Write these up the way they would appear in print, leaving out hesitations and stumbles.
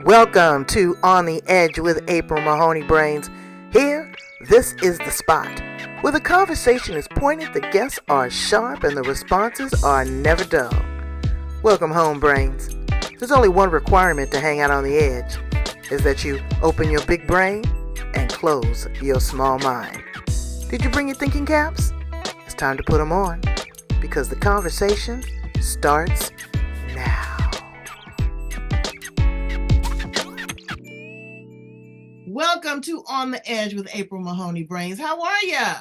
Welcome to On the Edge with April Mahoney Brains. Here, this is the spot where the conversation is pointed, the guests are sharp, and the responses are never dull. Welcome home, Brains. There's only one requirement to hang out on the edge, is that you open your big brain and close your small mind. Did you bring your thinking caps? It's time to put them on, because the conversation starts now. Welcome to On the Edge with April Mahoney Brains. How are ya?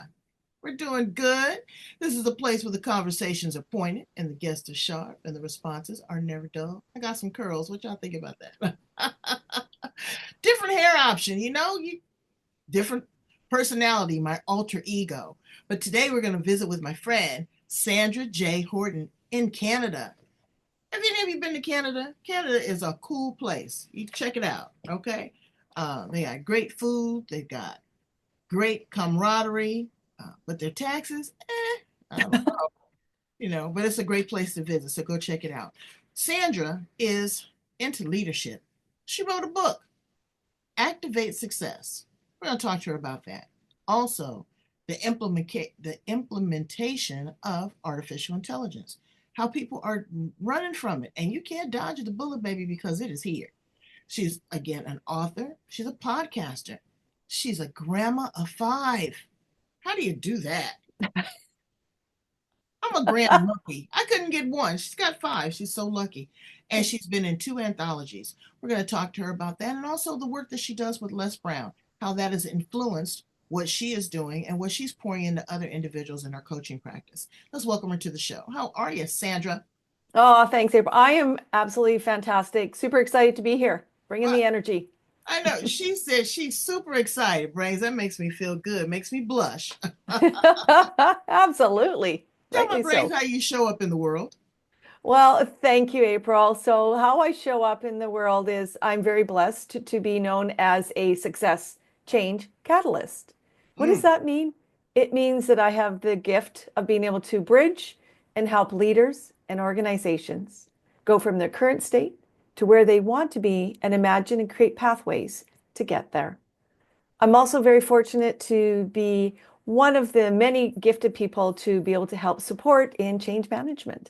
We're doing good. This is a place where the conversations are pointed and the guests are sharp and the responses are never dull. I got some curls. What y'all think about that? Different hair option, different personality, my alter ego. But today we're going to visit with my friend, Sandra J.Horton in Canada. Have any of you been to Canada? Canada is a cool place. You check it out, okay? They got great food. They've got great camaraderie, but their taxes, I don't know. But it's a great place to visit, so go check it out. Sandra is into leadership. She wrote a book, Activate Success. We're going to talk to her about that. Also, the implementation of artificial intelligence, how people are running from it, and you can't dodge the bullet, baby, because it is here. She's, again, an author. She's a podcaster. She's a grandma of 5. How do you do that? I'm a grand lucky. I couldn't get one. She's got 5. She's so lucky. And she's been in 2 anthologies. We're going to talk to her about that, and also the work that she does with Les Brown, how that has influenced what she is doing and what she's pouring into other individuals in her coaching practice. Let's welcome her to the show. How are you, Sandra? Oh, thanks, April. I am absolutely fantastic. Super excited to be here. Bringing the energy. I know. She said she's super excited, Brains. That makes me feel good. Makes me blush. Absolutely. Tell my Rightly Brains so. how you show up in the world. Well, thank you, April. So how I show up in the world is I'm very blessed to be known as a success change catalyst. What does that mean? It means that I have the gift of being able to bridge and help leaders and organizations go from their current state to where they want to be and imagine and create pathways to get there. I'm also very fortunate to be one of the many gifted people to be able to help support in change management,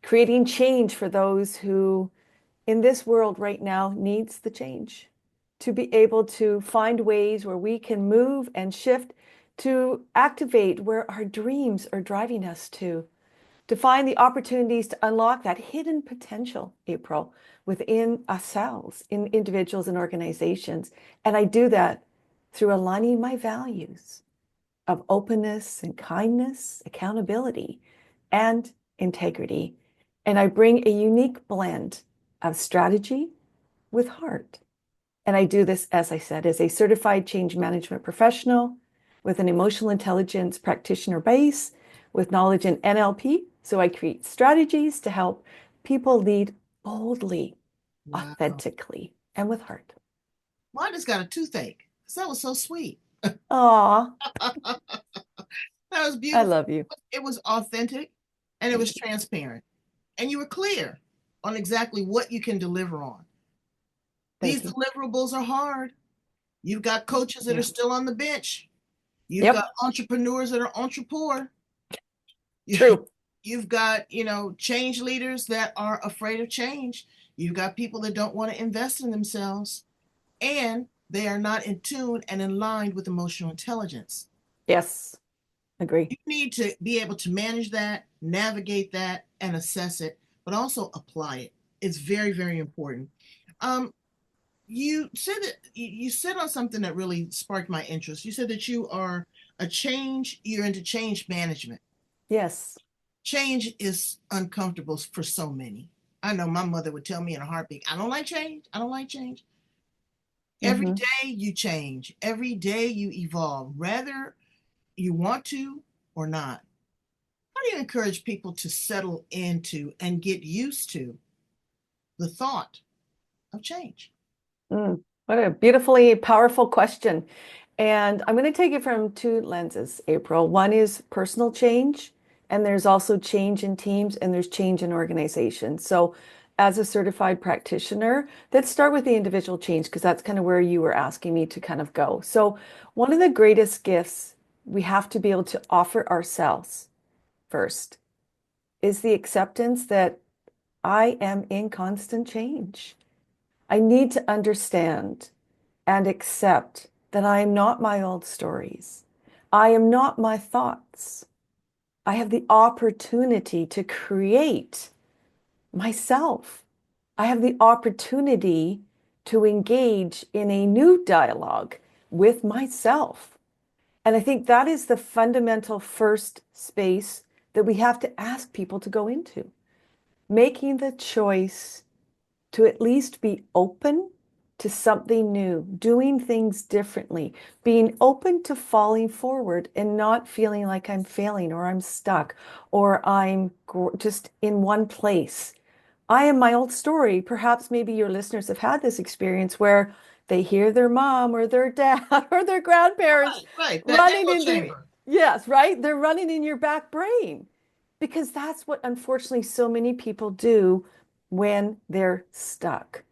creating change for those who in this world right now needs the change, to be able to find ways where we can move and shift to activate where our dreams are driving us to find the opportunities to unlock that hidden potential, April, within ourselves, in individuals and organizations. And I do that through aligning my values of openness and kindness, accountability, and integrity. And I bring a unique blend of strategy with heart. And I do this, as I said, as a certified change management professional with an emotional intelligence practitioner base, with knowledge in NLP. So I create strategies to help people lead boldly, authentically, and with heart. Well, I just got a toothache. That was so sweet. Aw. That was beautiful. I love you. It was authentic and it was transparent. And you were clear on exactly what you can deliver on. These deliverables are hard. You've got coaches that are still on the bench. You've got entrepreneurs that are entrepreneur. True. You've got, change leaders that are afraid of change. You've got people that don't want to invest in themselves, and they are not in tune and in line with emotional intelligence. Yes, agree. You need to be able to manage that, navigate that, and assess it, but also apply it. It's very, very important. You said on something that really sparked my interest. You said that you're into change management. Yes. Change is uncomfortable for so many. I know my mother would tell me in a heartbeat, I don't like change. I don't like change. Every day you change. Every day you evolve, whether you want to or not. How do you encourage people to settle into and get used to the thought of change? What a beautifully powerful question. And I'm going to take it from 2 lenses, April. One is personal change, and there's also change in teams, and there's change in organizations. So as a certified practitioner. Let's start with the individual change because that's kind of where you were asking me to kind of go. So, one of the greatest gifts we have to be able to offer ourselves first is the acceptance that I am in constant change. I need to understand and accept that I am not my old stories. I am not my thoughts. I have the opportunity to create myself. I have the opportunity to engage in a new dialogue with myself. And I think that is the fundamental first space that we have to ask people to go into. Making the choice to at least be open to something new, doing things differently, being open to falling forward and not feeling like I'm failing or I'm stuck or I'm just in one place. I am my old story. Perhaps maybe your listeners have had this experience where they hear their mom or their dad or their grandparents Right. That running echo in their, chamber. yes, right? They're running in your back brain because that's what unfortunately so many people do when they're stuck.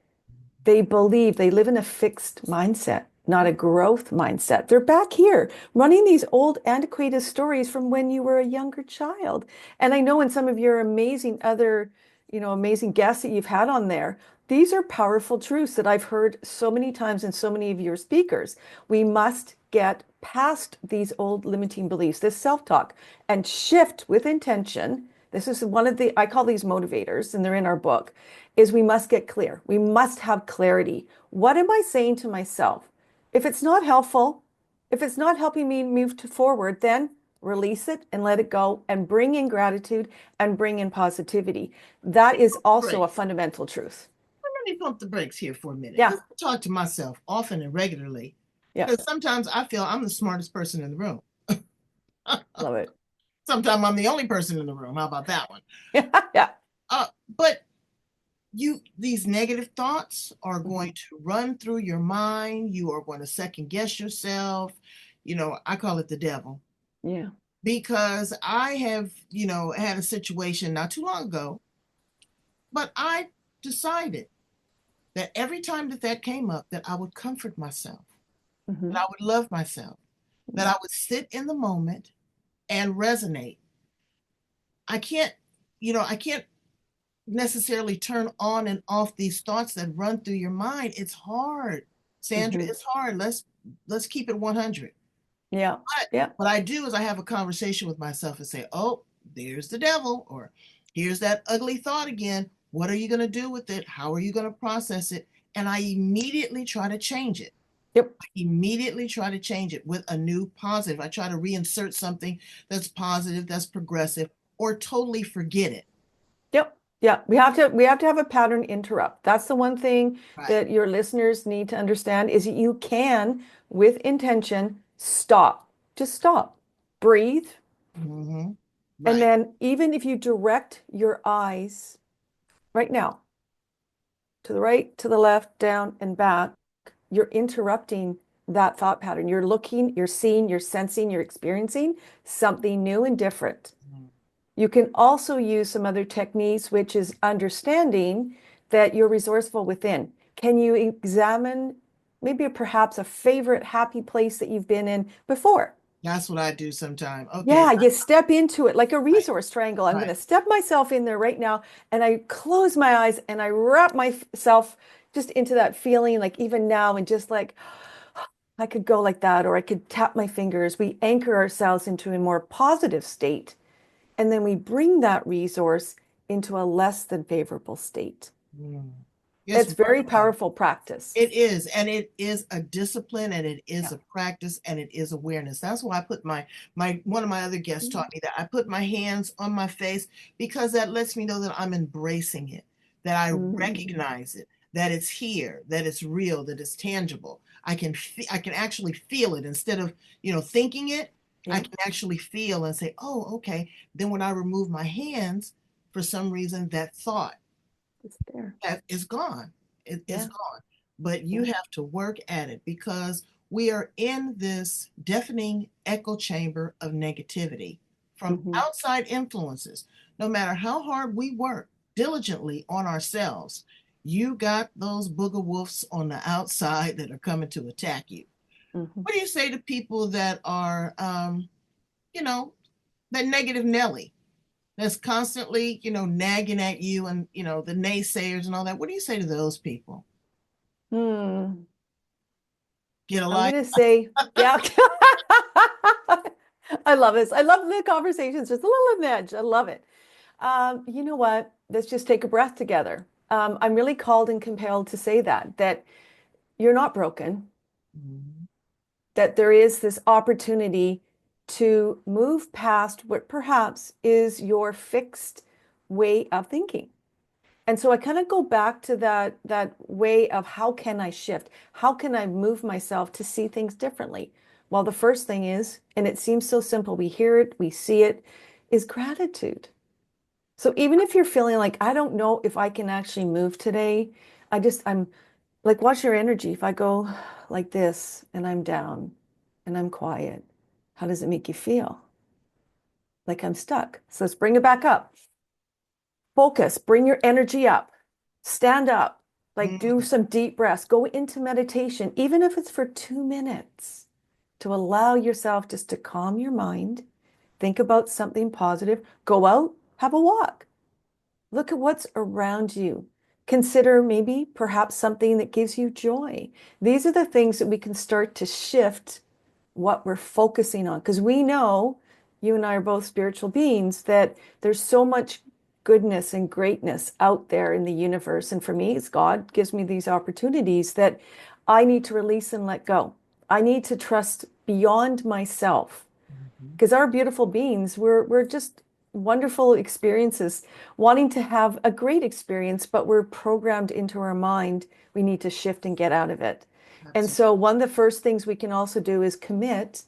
They believe they live in a fixed mindset, not a growth mindset. They're back here running these old antiquated stories from when you were a younger child. And I know in some of your amazing other, amazing guests that you've had on there, these are powerful truths that I've heard so many times in so many of your speakers. We must get past these old limiting beliefs, this self-talk, and shift with intention. This is one of I call these motivators, and they're in our book, is we must get clear. We must have clarity. What am I saying to myself? If it's not helpful, if it's not helping me move forward, then release it and let it go and bring in gratitude and bring in positivity. That is also a Brakes. fundamental truth. Let me pump the brakes here for a minute Yeah, because I talk to myself often and regularly yeah, because sometimes I feel I'm the smartest person in the room. love it. Sometimes I'm the only person in the room. How about that one? Yeah, yeah. But these negative thoughts are Mhm. going to run through your mind. You are going to second guess yourself. I call it the devil Yeah. because I have, had a situation not too long ago, but I decided that every time that came up, that I would comfort myself, that Hmm. I would love myself, that Yeah. I would sit in the moment and resonate. I can't, I can't necessarily turn on and off these thoughts that run through your mind. It's hard, Sandra. Hmm. It's hard. Let's keep it 100. Yeah. But Yeah. what I do is I have a conversation with myself and say, "Oh, there's the devil," or "Here's that ugly thought again. What are you going to do with it? How are you going to process it?" And I immediately try to change it. Yep. Immediately try to change it with a new positive. I try to reinsert something that's positive, that's progressive, or totally forget it. Yep. Yeah. We have to have a pattern interrupt. That's the one thing Right. that your listeners need to understand is that you can, with intention, stop. Just stop. Breathe. Mm-hmm. And Right. then even if you direct your eyes right now to the right, to the left, down, and back, you're interrupting that thought pattern. You're looking, you're seeing, you're sensing, you're experiencing something new and different. You can also use some other techniques, which is understanding that you're resourceful within. Can you examine maybe perhaps a favorite happy place that you've been in before? That's what I do sometimes. Okay. Yeah, you step into it like a Right. resource triangle. I'm going Right. to step myself in there right now, and I close my eyes and I wrap myself just into that feeling, like even now, and just like I could go like that, or I could tap my fingers. We anchor ourselves into a more positive state. And then we bring that resource into a less than favorable state. Mm. It's It's very wonderful. powerful practice. It is, and it is a discipline, and it is Yeah. a practice, and it is awareness. That's why I put my one of my other guests Mhm. taught me that I put my hands on my face because that lets me know that I'm embracing it, that I Mhm. recognize it, that it's here, that it's real, that it's tangible. I can actually feel it instead of thinking it. I Yeah, can actually feel and say, "Oh, okay." Then when I remove my hands, for some reason, that thought it's there. that is gone. It is Yeah, gone. But you yeah. have to work at it because we are in this deafening echo chamber of negativity from Hmm. outside influences. No matter how hard we work, diligently on ourselves, you got those booger wolves on the outside that are coming to attack you. Mhm. What do you say to people that are, you know, that negative Nelly that's constantly, nagging at you and, the naysayers and all that? What do you say to those people? Hmm. Get a I'm life. going to say, yeah. I love this. I love the conversations. There's a little edge. I love it. You know what? Let's just take a breath together. I'm really called and compelled to say that you're not broken, Mhm. that there is this opportunity to move past what perhaps is your fixed way of thinking. And so I kind of go back to that way of how can I shift? How can I move myself to see things differently? Well, the first thing is, and it seems so simple, we hear it, we see it, is gratitude. So even if you're feeling like, I don't know if I can actually move today, I'm like, watch your energy. If I go like this and I'm down and I'm quiet, how does it make you feel? Like I'm stuck. So let's bring it back up. Focus, bring your energy up, stand up, like do Mm. some deep breaths, go into meditation, even if it's for 2 minutes, to allow yourself just to calm your mind, think about something positive, go out, have a walk, look at what's around you. Consider maybe perhaps something that gives you joy. These are the things that we can start to shift what we're focusing on. Because we know, you and I are both spiritual beings, that there's so much goodness and greatness out there in the universe. And for me, it's God gives me these opportunities that I need to release and let go. I need to trust beyond myself. Mhm. Because our beautiful beings, we're just wonderful experiences, wanting to have a great experience, but we're programmed into our mind. We need to shift and get out of it. And Absolutely. so, one of the first things we can also do is commit,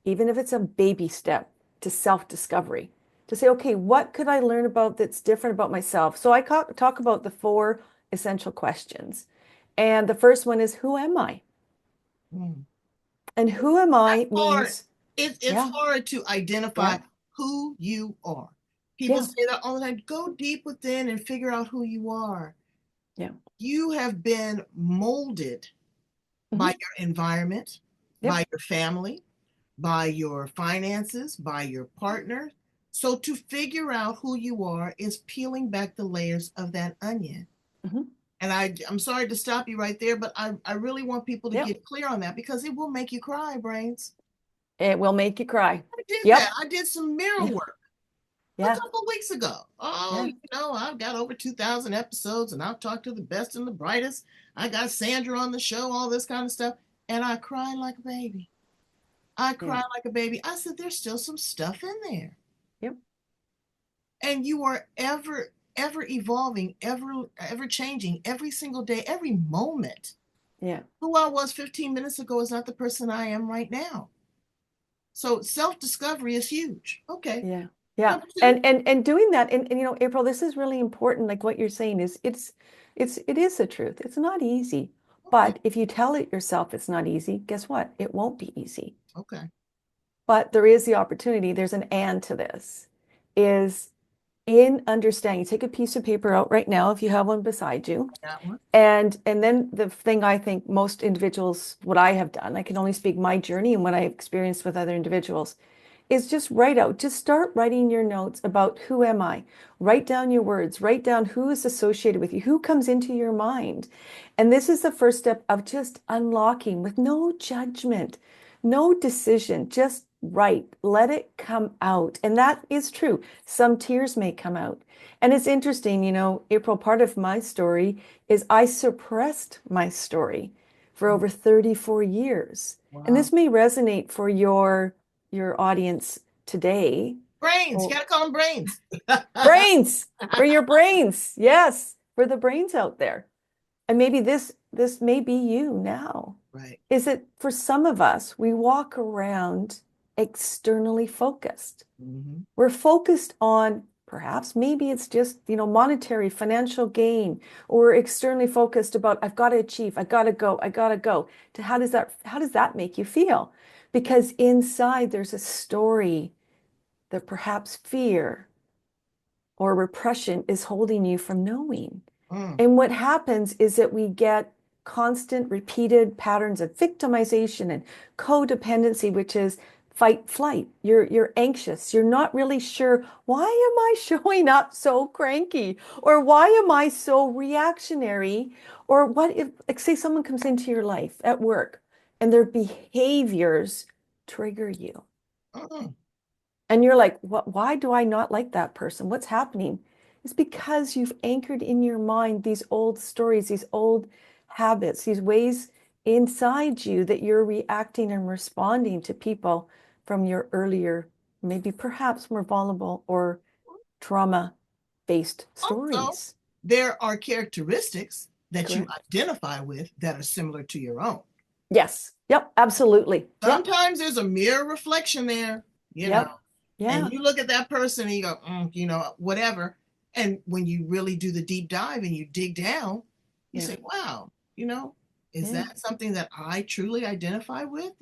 even if it's a baby step, to self discovery. To say, okay, what could I learn about that's different about myself? So, I talk about the four essential questions. And the first one is, who am I? Mm. And who am I That's hard. means, It's yeah, hard to identify yeah, who you are. People yeah, say that all the time. Go deep within and figure out who you are. yeah. You have been molded by Mhm. your environment, by Yep. your family, by your finances, by your partner. So to figure out who you are is peeling back the layers of that onion. Mhm. And I'm sorry to stop you right there, but I really want people to Yep. get clear on that because it will make you cry, brains. It will make you cry. I did that. Yep. I did some mirror work a Yeah. couple of weeks ago. Oh, Yeah. I've got over 2,000 episodes and I've talked to the best and the brightest. I got Sandra on the show, all this kind of stuff. And I cried like a baby. I Yeah. cried like a baby. I said, there's still some stuff in there. Yep. And you are ever evolving, ever changing every single day, every moment. Yeah. Who I was 15 minutes ago is not the person I am right now. So self-discovery is huge. Okay. Yeah. Yeah. Number two. And doing that, and April, this is really important. Like what you're saying is it is the truth. It's not easy. Okay. But if you tell it yourself it's not easy, guess what? It won't be easy. Okay. But there is the opportunity. There's an and to this. Is in understanding. Take a piece of paper out right now if you have one beside you. That one. And then the thing I think most individuals, what I have done, I can only speak my journey and what I've experienced with other individuals, is just write out, just start writing your notes about who am I? Write down your words, write down who is associated with you, who comes into your mind. And this is the first step of just unlocking with no judgment, no decision, just write, let it come out. And that is true. Some tears may come out. And it's interesting, April, part of my story is I suppressed my story for over 34 years. And Wow. this may resonate for your audience today. Brains. You Oh, gotta call them brains. brains for your brains. Yes, for the brains out there. And maybe this may be you now. Right. Is it for some of us, we walk around externally focused. Mm-hmm. We're focused on perhaps maybe it's just, monetary, financial gain, or we're externally focused about I've got to achieve, I gotta go. To how does that make you feel? Because inside there's a story that perhaps fear, or repression is holding you from knowing. Mm. And what happens is that we get constant repeated patterns of victimization and codependency, which is fight, flight. You're anxious. You're not really sure, why am I showing up so cranky? Or why am I so reactionary? Or what if, like, say someone comes into your life at work and their behaviors trigger you? Mm. And you're like, what, why do I not like that person? What's happening? It's because you've anchored in your mind these old stories, these old habits, these ways inside you that you're reacting and responding to people from your earlier, maybe perhaps more vulnerable or trauma-based Also, stories. there are characteristics that you Correct. identify with that are similar to your own. Yes. Yep. Absolutely. Yep. Sometimes there's a mirror reflection there, you know, Yep. and Yeah. you look at that person and you go, whatever. And when you really do the deep dive and you dig down, you Yeah. say, wow, you know, is Yeah. that something that I truly identify with?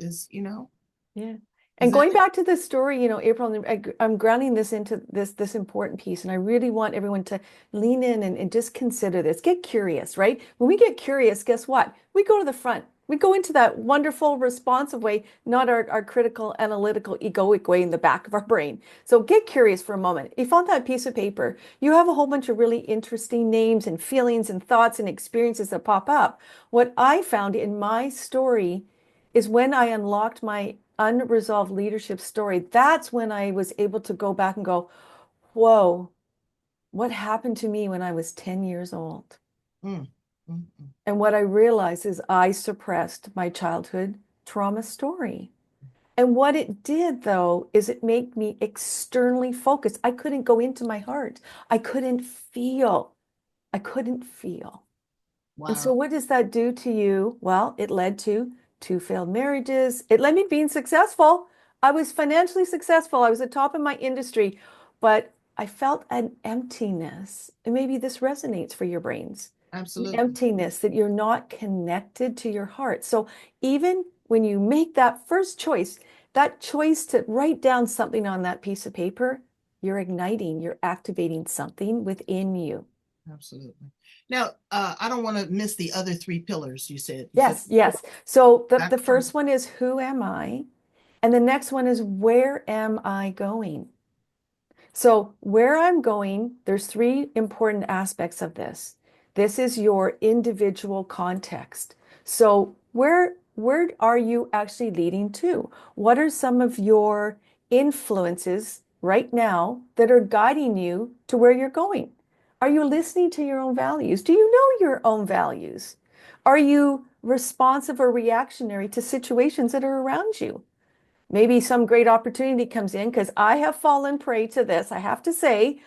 Yeah. Is And that going it? back to this story, April, I'm grounding this into this important piece, and I really want everyone to lean in and just consider this. Get curious, right? When we get curious, guess what? We go to the front. We go into that wonderful, responsive way, not our critical, analytical, egoic way in the back of our brain. So get curious for a moment. If on that piece of paper, you have a whole bunch of really interesting names and feelings and thoughts and experiences that pop up. What I found in my story is when I unlocked my unresolved leadership story, that's when I was able to go back and go, whoa, what happened to me when I was 10 years old? Mm, mm, mm. And what I realized is I suppressed my childhood trauma story. And what it did, though, is it made me externally focused. I couldn't go into my heart. I couldn't feel. I couldn't feel. And so Wow. what does that do to you? Well, it led to two failed marriages. It led me being successful. I was financially successful. I was at top of my industry, but I felt an emptiness. And maybe this resonates for your brains. An Absolutely. emptiness that you're not connected to your heart. So even when you make that first choice, that choice to write down something on that piece of paper, you're igniting, you're activating something within you. Absolutely. Now, I don't want to miss the other three pillars you said. You said Yes, yes. So the that's number first one is who am I? And the next one is where am I going? So where I'm going, there's three important aspects of this. This is your individual context. So where are you actually leading to? What are some of your influences right now that are guiding you to where you're going? Are you listening to your own values? Do you know your own values? Are you responsive or reactionary to situations that are around you? Maybe some great opportunity comes in because I have fallen prey to this. I have to say,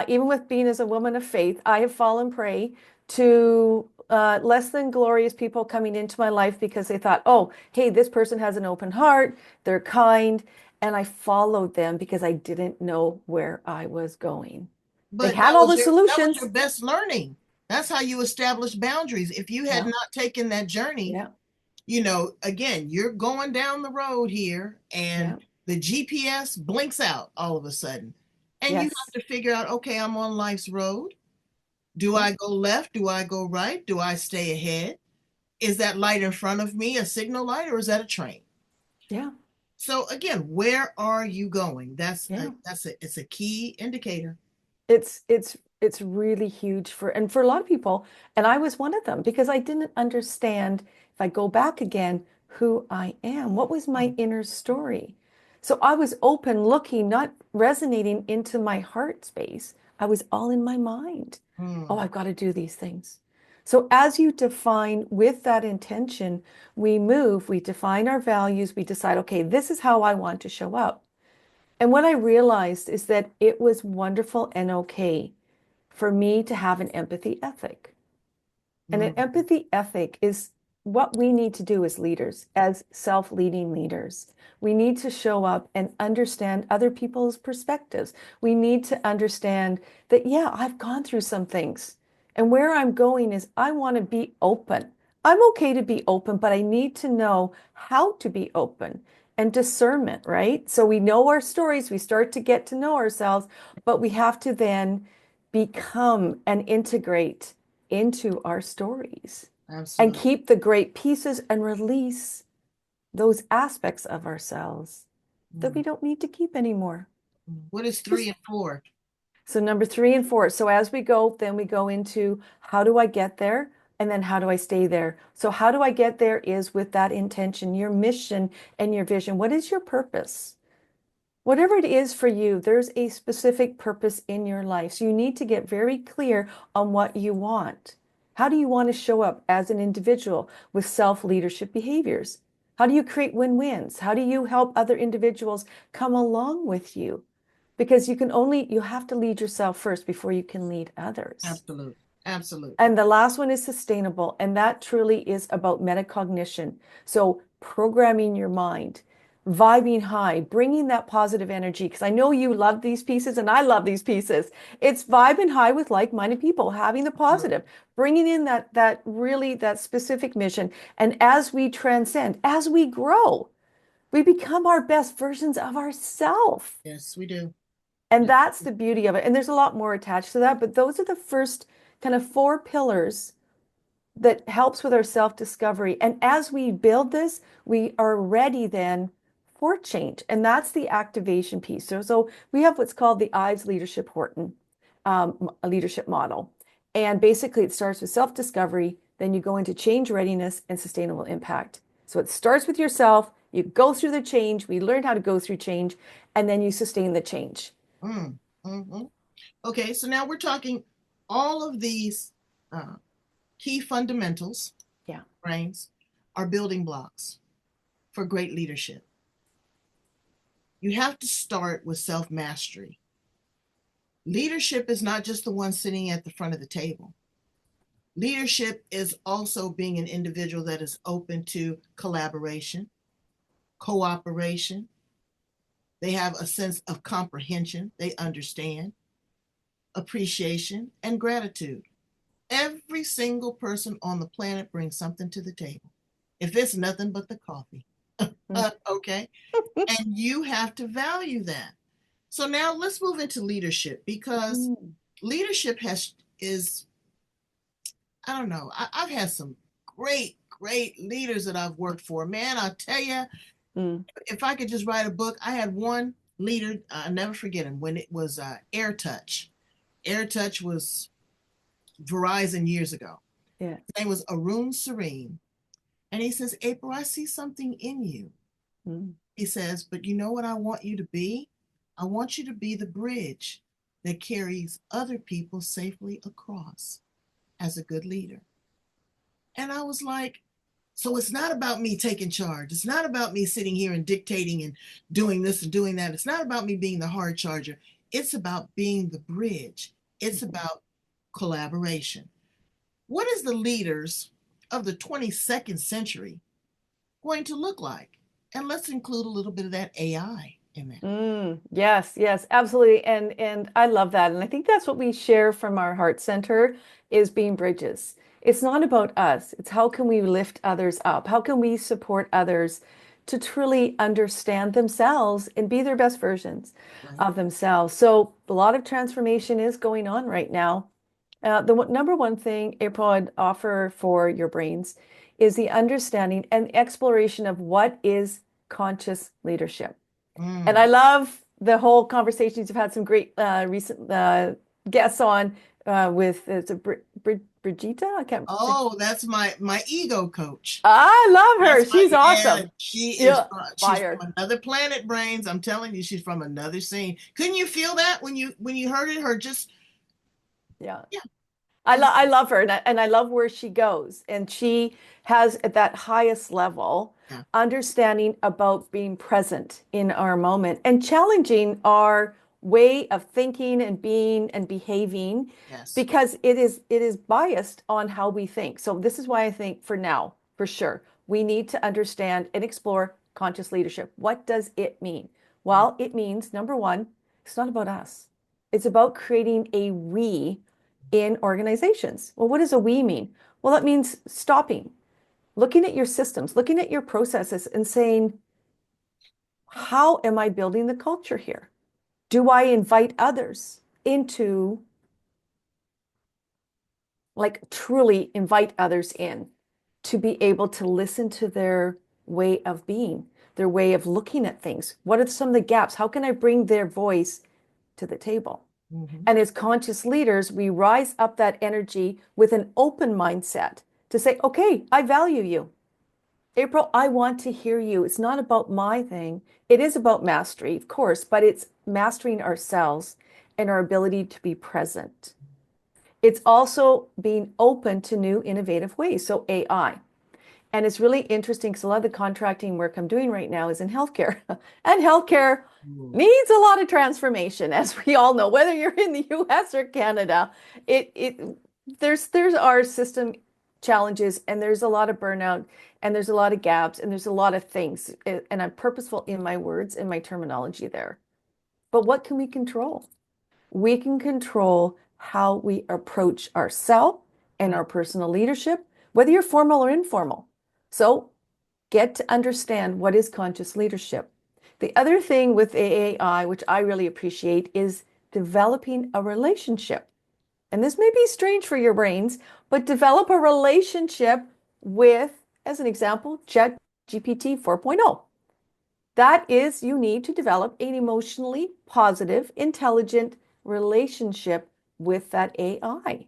even with being as a woman of faith, I have fallen prey to less than glorious people coming into my life because they thought, oh, hey, this person has an open heart, they're kind. And I followed them because I didn't know where I was going. They But had that all was the your solutions. best learning. That's how you establish boundaries. If you had Yeah, not taken that journey, yeah, again, you're going down the road here and yeah, the GPS blinks out all of a sudden. And you have yes, to figure out, okay, I'm on life's road. Do yeah, I go left? Do I go right? Do I stay ahead? Is that light in front of me a signal light or is that a train? yeah, So again, where are you going? yeah. It's a key indicator. It's really huge for a lot of people, and I was one of them because I didn't understand if I go back again who I am. What was my inner story? So I was open, looking, not resonating into my heart space. I was all in my mind. Oh, Hmm. I've got to do these things. So as you define with that intention, we move, we define our values, we decide, okay, this is how I want to show up. And what I realized is that it was wonderful and okay for me to have an empathy ethic. And an Hmm. empathy ethic is what we need to do as leaders, as self-leading leaders. We need to show up and understand other people's perspectives. We need to understand that, yeah, I've gone through some things. And where I'm going is I want to be open. I'm okay to be open, but I need to know how to be open. and discernment, right? So we know our stories, we start to get to know ourselves, but we have to then become and integrate into our stories and Absolutely. keep the great pieces and release those aspects of ourselves that we Mm. don't need to keep anymore. What is three Just and four? so number 3 and 4. So as we go, then we go into how do I get there? And then how do I stay there? So how do I get there is with that intention, your mission and your vision. What is your purpose? Whatever it is for you, there's a specific purpose in your life. So you need to get very clear on what you want. How do you want to show up as an individual with self-leadership behaviors? How do you create win-wins? How do you help other individuals come along with you? Because you have to lead yourself first before you can lead others. Absolutely. Absolutely. And the last one is sustainable, and that truly is about metacognition. So programming your mind, vibing high, bringing that positive energy, because I know you love these pieces and I love these pieces. It's vibing high with like-minded people, having the positive, bringing in that specific mission. And as we transcend, as we grow, we become our best versions of ourselves. Yes, we do. And Yes. that's the beauty of it. And there's a lot more attached to that, but those are the first kind of 4 pillars that helps with our self-discovery. And as we build this, we are ready then for change. And that's the activation piece. So we have what's called the Ives Leadership Horton a leadership model. And basically it starts with self-discovery, then you go into change readiness and sustainable impact. So it starts with yourself, you go through the change, we learn how to go through change, and then you sustain the change. Mm. Hmm. Okay, so now we're talking all of these uh, key fundamentals, Yeah. brains, are building blocks for great leadership. You have to start with self mastery. Leadership is not just the one sitting at the front of the table. Leadership is also being an individual that is open to collaboration, cooperation. They have a sense of comprehension, they understand, appreciation, and gratitude. Every single person on the planet brings something to the table. If it's nothing but the coffee, okay? And you have to value that. So now let's move into leadership because Mm. leadership is, I don't know, I've had some great leaders that I've worked for. Man, I'll tell you, Mm. if I could just write a book, I had one leader, I'll never forget him, when it was AirTouch. AirTouch was Verizon years ago. Yeah. His name was Arun Serene. And he says, April, I see something in you. Mm. He says, but you know what I want you to be? I want you to be the bridge that carries other people safely across as a good leader. And I was like, so it's not about me taking charge. It's not about me sitting here and dictating and doing this and doing that. It's not about me being the hard charger. It's about being the bridge. It's about collaboration. What is the leaders of the 22nd century going to look like? And let's include a little bit of that AI in that. Yes, yes, absolutely. And I love that. And I think that's what we share from our heart center is being bridges. It's not about us. It's how can we lift others up? How can we support others to truly understand themselves and be their best versions Right? of themselves? So a lot of transformation is going on right now. Number one thing, April, I'd offer for your brains is the understanding and exploration of what is conscious leadership. And Mm. I love the whole conversations. You've had some great recent guests on with it's a Brigitte. I can't. Oh, that's my ego coach. I love her. That's my She's yeah. awesome. She's Yeah, fire. from another planet, brains. I'm telling you, she's from another scene. Couldn't you feel that when you heard it? Her just Yeah. yeah. I love her and I love where she goes. And she has at that highest level Yeah. understanding about being present in our moment and challenging our way of thinking and being and behaving Yes. because it is biased on how we think. So this is why I think for now, for sure, we need to understand and explore conscious leadership. What does it mean? Well, it means number one, it's not about us. It's about creating a we in organizations. Well, what does a we mean? Well, that means stopping, looking at your systems, looking at your processes and saying, how am I building the culture here? Do I invite others into, like, truly invite others in to be able to listen to their way of being, their way of looking at things? What are some of the gaps? How can I bring their voice to the table? Hmm. And as conscious leaders, we rise up that energy with an open mindset to say, okay, I value you. April, I want to hear you. It's not about my thing. It is about mastery, of course, but it's mastering ourselves and our ability to be present. It's also being open to new innovative ways. So AI. And it's really interesting because a lot of the contracting work I'm doing right now is in healthcare. And healthcare needs a lot of transformation, as we all know, whether you're in the US or Canada. It there's our system challenges, and there's a lot of burnout, and there's a lot of gaps, and there's a lot of things. And I'm purposeful in my words and my terminology there. But what can we control? We can control how we approach ourselves and our personal leadership, whether you're formal or informal. So get to understand what is conscious leadership. The other thing with AI, which I really appreciate, is developing a relationship. And this may be strange for your brains, but develop a relationship with, as an example, ChatGPT 4.0. That is, you need to develop an emotionally positive, intelligent relationship with that AI.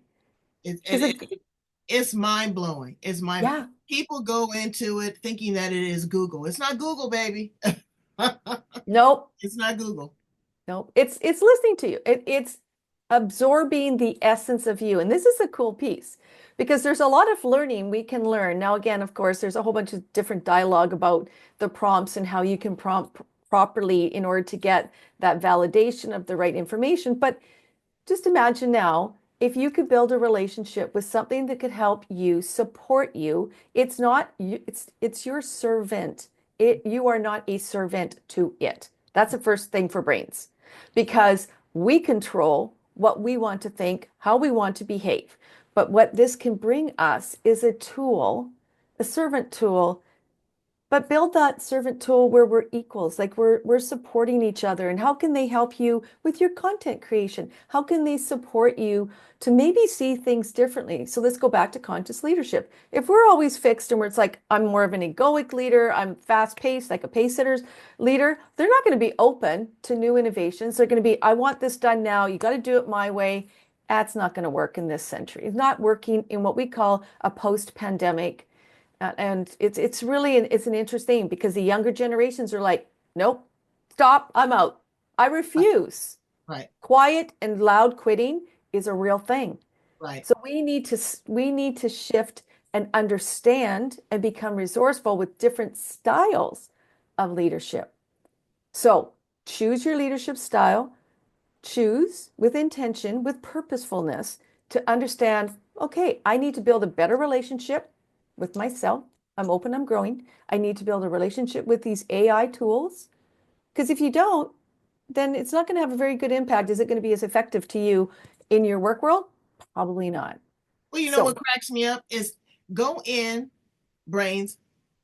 It, Because, it, it, it's mind blowing. It's mind. yeah, People go into it thinking that it is Google. It's not Google, baby. nope, It's not Google. nope. It's listening to you. It's absorbing the essence of you. And this is a cool piece because there's a lot of learning we can learn. Now, again, of course, there's a whole bunch of different dialogue about the prompts and how you can prompt properly in order to get that validation of the right information. But just imagine now if you could build a relationship with something that could help you, support you. It's not you, it's your servant. You are not a servant to it. That's the first thing for brains. Because we control what we want to think, how we want to behave. But what this can bring us is a tool, a servant tool, but build that servant tool where we're equals, like we're supporting each other. And how can they help you with your content creation? How can they support you to maybe see things differently? So let's go back to conscious leadership. If we're always fixed and we're it's like I'm more of an egoic leader, I'm fast paced, like a pace setters leader, they're not going to be open to new innovations. They're going to be, I want this done now. You got to do it my way. That's not going to work in this century. It's not working in what we call a post-pandemic, and it's really it's an interesting because the younger generations are like, nope, stop, I'm out. I Right, refuse. right, Quiet and loud quitting is a real thing. right. So we need to shift and understand and become resourceful with different styles of leadership. So choose your leadership style, choose with intention, with purposefulness to understand, okay, I need to build a better relationship with myself. I'm open, I'm growing. I need to build a relationship with these AI tools. Because if you don't, then it's not going to have a very good impact. Is it going to be as effective to you in your work world? Probably not. Well, you know what So, cracks me up is go in, brains,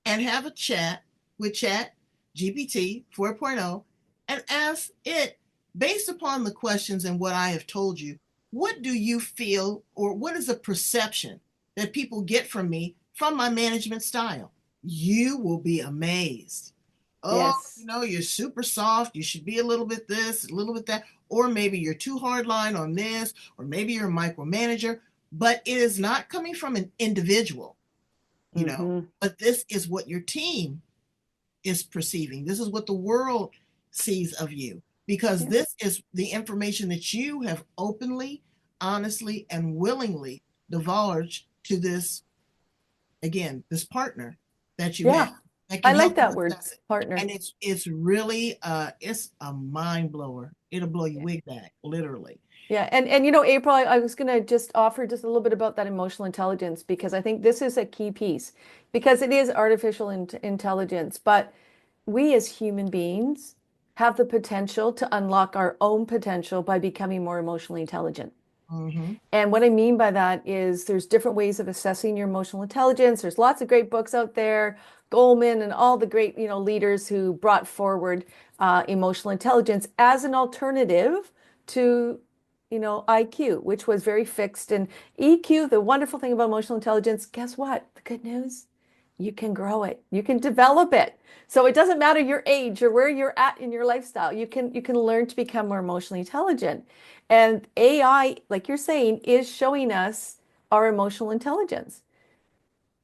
and have a chat with Chat GPT 4.0 and ask it, based upon the questions and what I have told you, what do you feel or what is the perception that people get from me from my management style? You will be amazed. Oh, yes. you're super soft. You should be a little bit this, a little bit that, or maybe you're too hard line on this, or maybe you're a micromanager, but it is not coming from an individual, Hmm. but this is what your team is perceiving. This is what the world sees of you because Yeah. this is the information that you have openly, honestly, and willingly divulged to this, again, this partner that you have Yeah. that I can like help you that word, assess it. partner. And it's really it's a mind blower. It'll blow your wig back, literally. Yeah, and April, I was going to just offer just a little bit about that emotional intelligence because I think this is a key piece because it is artificial intelligence, but we as human beings have the potential to unlock our own potential by becoming more emotionally intelligent. Mm-hmm. And what I mean by that is there's different ways of assessing your emotional intelligence. There's lots of great books out there, Goldman and all the great, leaders who brought forward emotional intelligence as an alternative to, IQ, which was very fixed. And EQ, the wonderful thing about emotional intelligence, guess what? The good news, you can grow it. You can develop it. So it doesn't matter your age or where you're at in your lifestyle. You can learn to become more emotionally intelligent. And AI, like you're saying, is showing us our emotional intelligence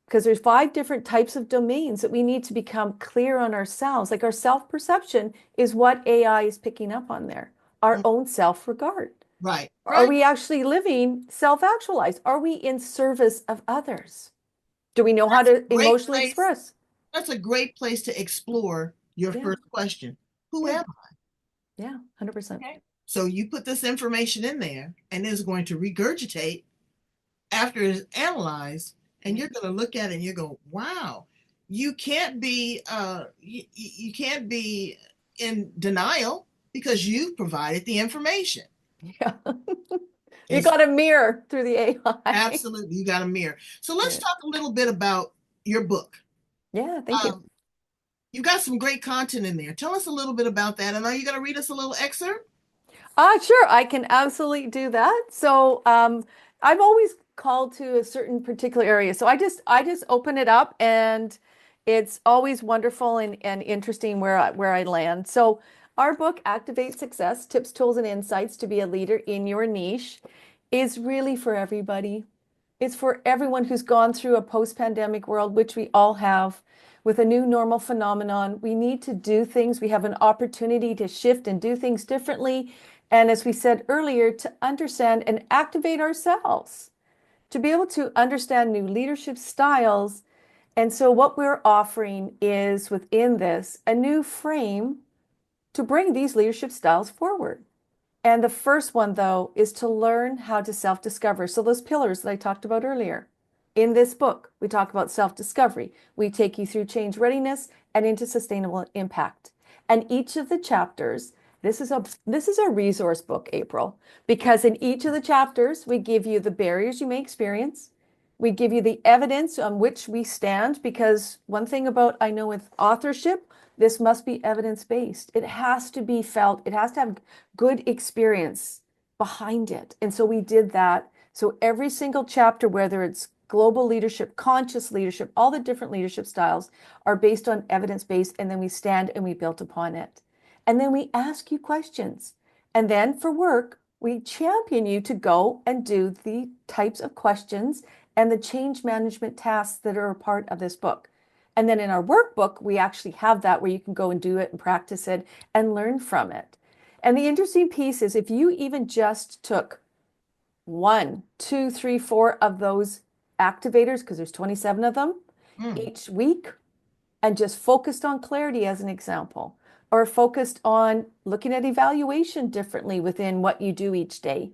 because there's 5 different types of domains that we need to become clear on ourselves. Like our self-perception is what AI is picking up on there. Our own self-regard. Right, Are right. we actually living self-actualized? Are we in service of others? Do we know how That's a to great emotionally place. express? That's a great place to explore your Yeah, first question. Who yeah, am yeah, 100%. I? Okay. So you put this information in there and it's going to regurgitate after it's analyzed, and Yeah. you're going to look at it and you go, wow, you can't be in denial because you provided the information. Yeah. You It's got a mirror through the AI. absolutely, you got a mirror. So let's Yeah. talk a little bit about your book. Yeah, thank you. Um, you got some great content in there. Tell us a little bit about that. And are you going to read us a little excerpt? Sure, I can absolutely do that. So, I've always called to a certain particular area. So I just open it up and it's always wonderful and interesting where I land. So our book, Activate Success, Tips, Tools, and Insights to be a Leader in Your Niche, is really for everybody. It's for everyone who's gone through a post-pandemic world, which we all have, with a new normal phenomenon. We need to do things. We have an opportunity to shift and do things differently. And as we said earlier, to understand and activate ourselves, to be able to understand new leadership styles. And so, what we're offering is within this a new frame to bring these leadership styles forward. And the first one, though, is to learn how to self-discover. So those pillars that I talked about earlier. In this book, we talk about self-discovery. We take you through change readiness and into sustainable impact. And each of the chapters, this is a resource book, April, because in each of the chapters, we give you the barriers you may experience. We give you the evidence on which we stand, because one thing about I know with authorship, this must be evidence-based. It has to be felt. It has to have good experience behind it. And so we did that. So every single chapter, whether it's global leadership, conscious leadership, all the different leadership styles are based on evidence-based, and then we stand and we build upon it. And then we ask you questions. And then for work, we champion you to go and do the types of questions and the change management tasks that are a part of this book. And then in our workbook, we actually have that where you can go and do it and practice it and learn from it. And the interesting piece is if you even just took 1, 2, 3, 4 of those activators, because there's 27 of them Mm. each week, and just focused on clarity as an example, or focused on looking at evaluation differently within what you do each day,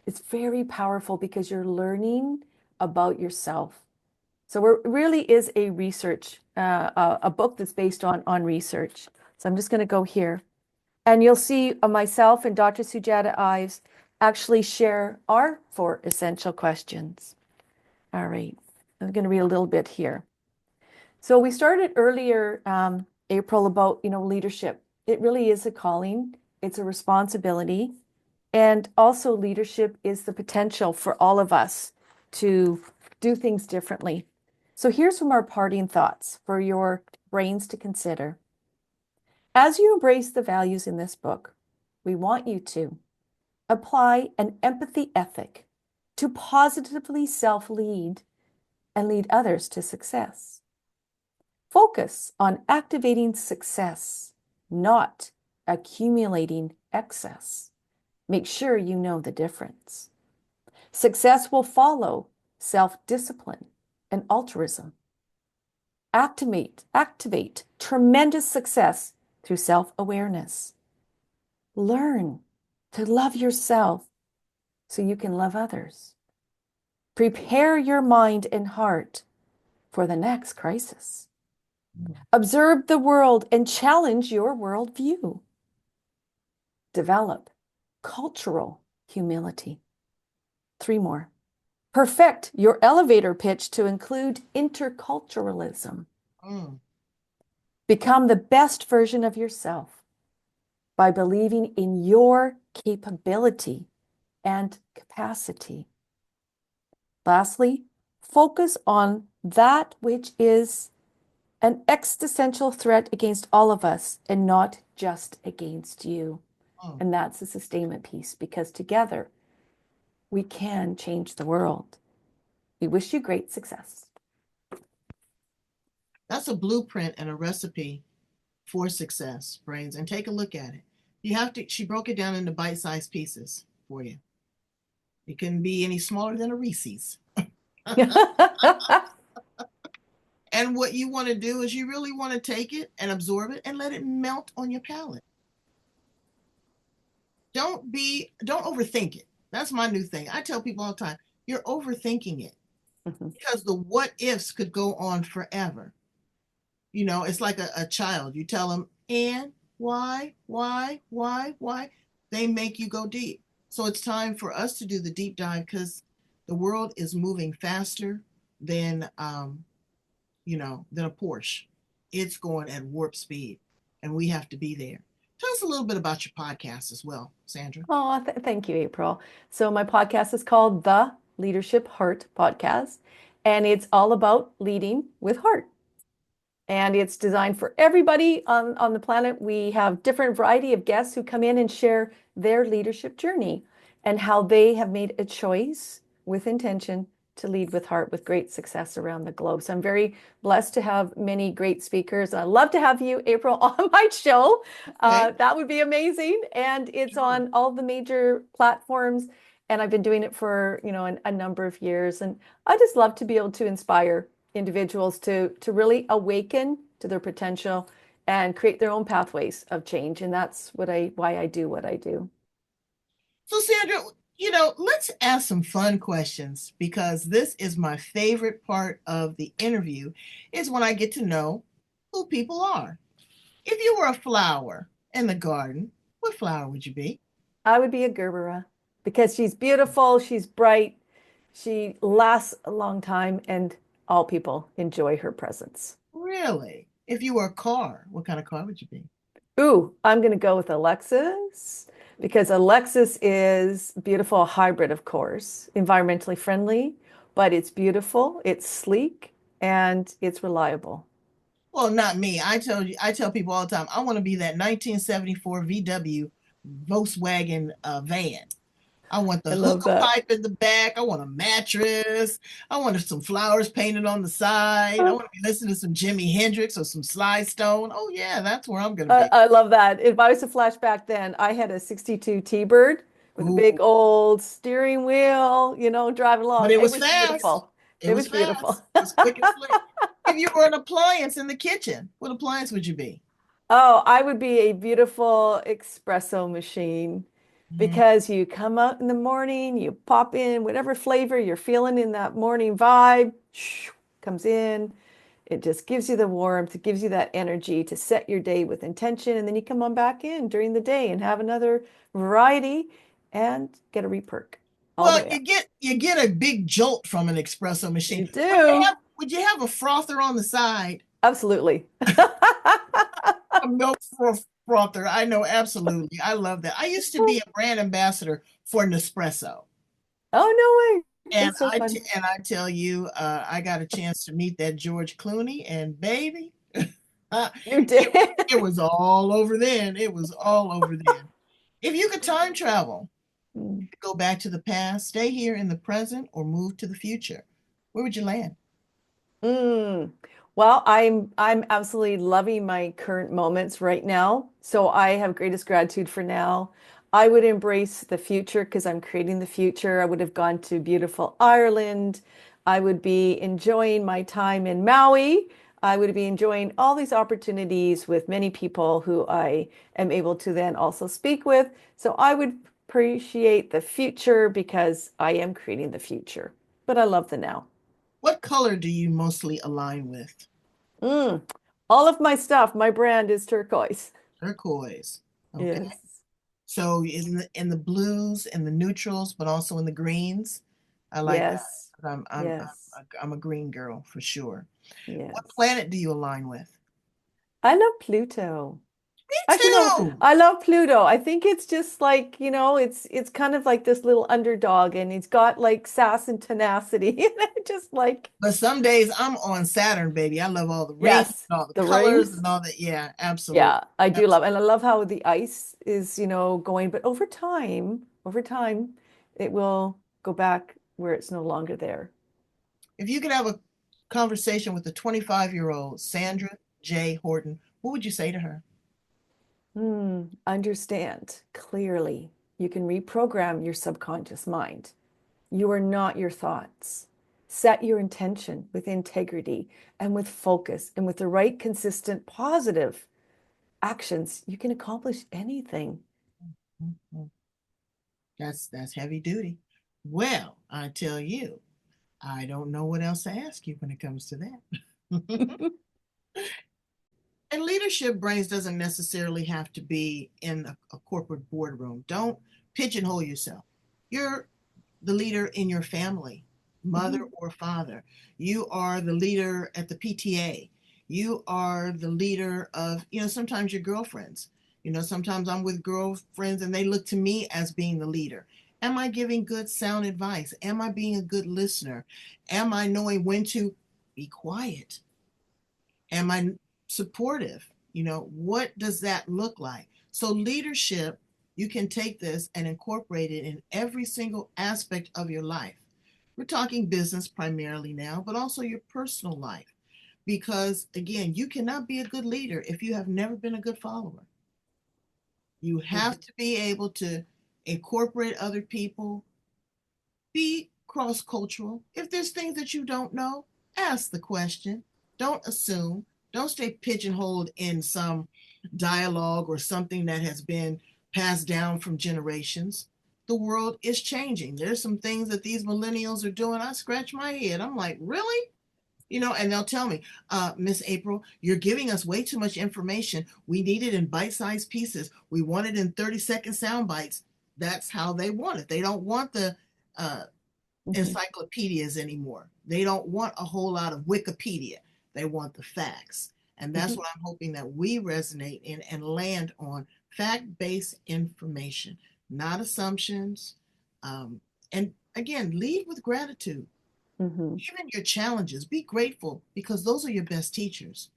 it's very powerful because you're learning about yourself. So it really is a research, a book that's based on research. So I'm just going to go here. And you'll see myself and Dr. Sujata Ives actually share our 4 essential questions. All right. I'm going to read a little bit here. So we started earlier, April, about, leadership. It really is a calling. It's a responsibility. And also leadership is the potential for all of us to do things differently. So here's some our parting thoughts for your brains to consider. As you embrace the values in this book, we want you to apply an empathy ethic to positively self-lead and lead others to success. Focus on activating success, not accumulating excess. Make sure you know the difference. Success will follow self-discipline and altruism. Activate tremendous success through self-awareness. Learn to love yourself so you can love others. Prepare your mind and heart for the next crisis. Observe the world and challenge your worldview. Develop cultural humility. Three more. Perfect your elevator pitch to include interculturalism. Mm. Become the best version of yourself by believing in your capability and capacity. Lastly, focus on that which is an existential threat against all of us and not just against you. Mm. And that's the sustainment piece, because together we can change the world. We wish you great success. That's a blueprint and a recipe for success, Brains. And take a look at it. She broke it down into bite-sized pieces for you. It couldn't be any smaller than a Reese's. And what you want to do is you really want to take it and absorb it and let it melt on your palate. Don't overthink it. That's my new thing. I tell people all the time, you're overthinking it because the what ifs could go on forever. It's like a child. You tell them, and why? They make you go deep. So it's time for us to do the deep dive because the world is moving faster than than a Porsche. It's going at warp speed, and we have to be there. Tell us a little bit about your podcast as well, Sandra. Oh, thank you, April. So my podcast is called The Leadership Heart Podcast, and it's all about leading with heart. And it's designed for everybody on the planet. We have different variety of guests who come in and share their leadership journey and how they have made a choice with intention to lead with heart with great success around the globe. So I'm very blessed to have many great speakers. I'd love to have you, April, on my show. Okay. That would be amazing. And it's on all the major platforms. And I've been doing it for, a number of years. And I just love to be able to inspire individuals to really awaken to their potential and create their own pathways of change. And that's why I do what I do. So, Sandra, let's ask some fun questions because this is my favorite part of the interview is when I get to know who people are. If you were a flower in the garden, what flower would you be? I would be a Gerbera because she's beautiful, she's bright, she lasts a long time, and all people enjoy her presence. Really? If you were a car, what kind of car would you be? Ooh, I'm going to go with Alexis because Alexis is beautiful, hybrid, of course, environmentally friendly, but it's beautiful, it's sleek, and it's reliable. Well, not me. I tell people all the time, I want to be that 1974 VW Volkswagen van. I want I the love hookah that. pipe in the back. I want a mattress. I want some flowers painted on the side. I want to be listening to some Jimi Hendrix or some Sly Stone. Oh yeah, that's where I'm gonna be. I love that. If I was to flash back then, I had a 62 T-Bird with a big Ooh, old steering wheel, driving but along. it It was was fast. beautiful. It It was was beautiful. fast. It was quick and slick. If you were an appliance in the kitchen, what appliance would you be? Oh, I would be a beautiful espresso machine Mm. because you come out in the morning, you pop in whatever flavor you're feeling in that morning vibe, comes in. It just gives you the warmth, it gives you that energy to set your day with intention, and then you come on back in during the day and have another variety and get a reperk all the Well, way up. you get a big jolt from an espresso machine. You do. Would you have a frother on the side? Absolutely. A milk frother. I know absolutely. I love that. I used to be a brand ambassador for Nespresso. Oh, no way. And That's so fun. I tell you, I got a chance to meet that George Clooney, and baby, uh, You it, did. it was all over then. It was all over then. If you could time travel, go back to the past, stay here in the present, or move to the future, where would you land? Mm. Well, I'm absolutely loving my current moments right now. So I have greatest gratitude for now. I would embrace the future because I'm creating the future. I would have gone to beautiful Ireland. I would be enjoying my time in Maui. I would be enjoying all these opportunities with many people who I am able to then also speak with. So I would appreciate the future because I am creating the future. But I love the now. What color do you mostly align with? Mm. All of my stuff, my brand is turquoise. Turquoise. Okay. Yes. So in the blues and the neutrals, but also in the greens. I like that. Yes. 'Cause Yes. I'm a green girl for sure. What Yes. planet do you align with? I love Pluto. Me Actually, no, too. I love Pluto. I think it's just like, it's kind of like this little underdog and he's got like sass and tenacity. And I just like, But some days I'm on Saturn, baby. I love all the rings yes, and all the the colors rings. and all that. Yeah, absolutely. Yeah, I do love, Absolutely. and I love how the ice is, going, but over time, it will go back where it's no longer there. If you could have a conversation with the 25-year-old Sandra J.Horton, what would you say to her? Understand clearly. You can reprogram your subconscious mind. You are not your thoughts. Set your intention with integrity and with focus and with the right, consistent, positive actions. You can accomplish anything. Mhm. That's heavy duty. Well, I tell you, I don't know what else to ask you when it comes to that. And leadership brains doesn't necessarily have to be in a corporate boardroom. Don't pigeonhole yourself. You're the leader in your family, mother Mhm. or father. You are the leader at the PTA. You are the leader of, sometimes your girlfriends. Sometimes I'm with girlfriends and they look to me as being the leader. Am I giving good, sound advice? Am I being a good listener? Am I knowing when to be quiet? Am I supportive? What does that look like? So, leadership, you can take this and incorporate it in every single aspect of your life. We're talking business primarily now, but also your personal life. Because again, you cannot be a good leader if you have never been a good follower. You have Mhm. to be able to incorporate other people, be cross cultural. If there's things that you don't know, ask the question. Don't assume. Don't stay pigeonholed in some dialogue or something that has been passed down from generations. The world is changing. There's some things that these millennials are doing. I scratch my head. I'm like, really? And they'll tell me, Miss April, you're giving us way too much information. We need it in bite-sized pieces. We want it in 30-second sound bites. That's how they want it. They don't want the uh, Mhm. encyclopedias anymore. They don't want a whole lot of Wikipedia. They want the facts. And that's Mhm. what I'm hoping that we resonate in and land on fact based information, not assumptions. And again, lead with gratitude. Mhm. Even your challenges, be grateful because those are your best teachers.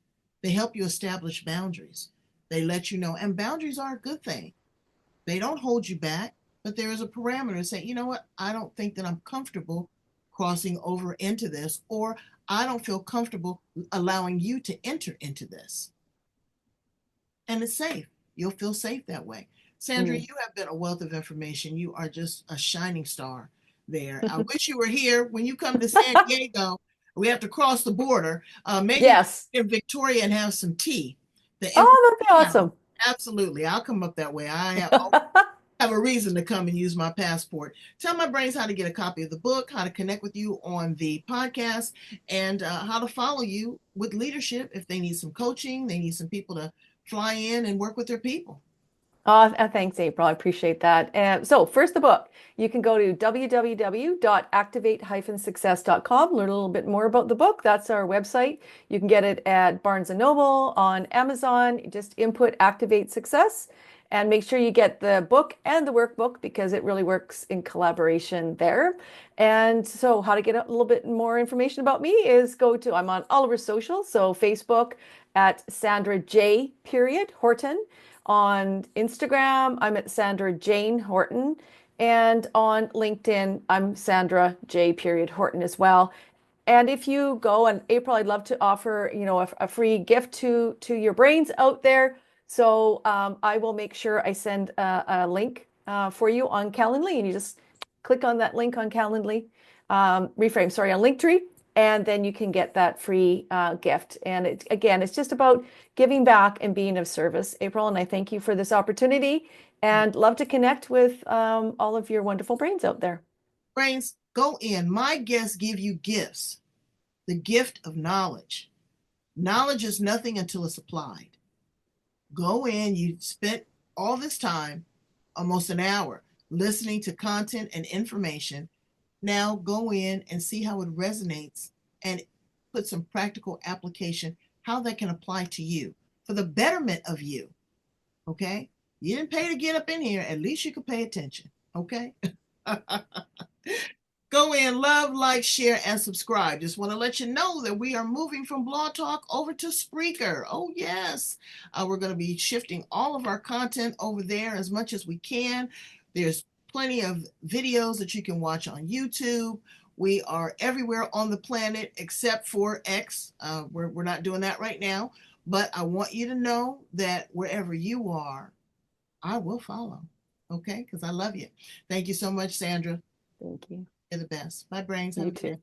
They help you establish boundaries. They let you know, and boundaries are a good thing. They don't hold you back, but there is a parameter saying, you know what, I don't think that I'm comfortable crossing over into this, or I don't feel comfortable allowing you to enter into this. And it's safe. You'll feel safe that way. Sandra, Mm. you have been a wealth of information. You are just a shining star there. I wish you were here when you come to San Diego. We have to cross the border. Maybe Yes. in Victoria and have some tea. The Oh, that'd be information. awesome. Absolutely. I'll come up that way. I have a reason to come and use my passport. Tell my brains how to get a copy of the book, how to connect with you on the podcast, and how to follow you with leadership if they need some coaching, they need some people to fly in and work with their people. Thanks, April. I appreciate that. So, first, the book. You can go to www.activate-success.com, learn a little bit more about the book. That's our website. You can get it at Barnes& and Noble, on Amazon. Just input Activate Success and make sure you get the book and the workbook because it really works in collaboration there. And so, how to get a little bit more information about me is I'm on all of our socials. So, Facebook at Sandra J. Horton. On Instagram, I'm at Sandra Jane Horton. And on LinkedIn, I'm Sandra J. Horton as well. And if you go in April, I'd love to offer, a free gift to your brains out there. So I will make sure I send a link for you on Calendly, and you just click on that link on Calendly, sorry, on Linktree, and then you can get that free gift. And it's just about giving back and being of service, April. And I thank you for this opportunity, and love to connect with all of your wonderful brains out there. Brains, go in. My guests give you gifts, the gift of knowledge. Knowledge is nothing until it's applied. Go in, you spent all this time almost an hour listening to content and information. Now go in and see how it resonates and put some practical application, how that can apply to you for the betterment of you. Okay? You didn't pay to get up in here. At least you could pay attention. Okay? Go in, love, like, share, and subscribe. Just want to let you know that we are moving from Blog Talk over to Spreaker. Oh, yes. We're going to be shifting all of our content over there as much as we can. There's plenty of videos that you can watch on YouTube. We are everywhere on the planet except for X. We're not doing that right now. But I want you to know that wherever you are, I will follow. Okay? Because I love you. Thank you so much, Sandra. Thank you. You're the best. Bye, brains. You too.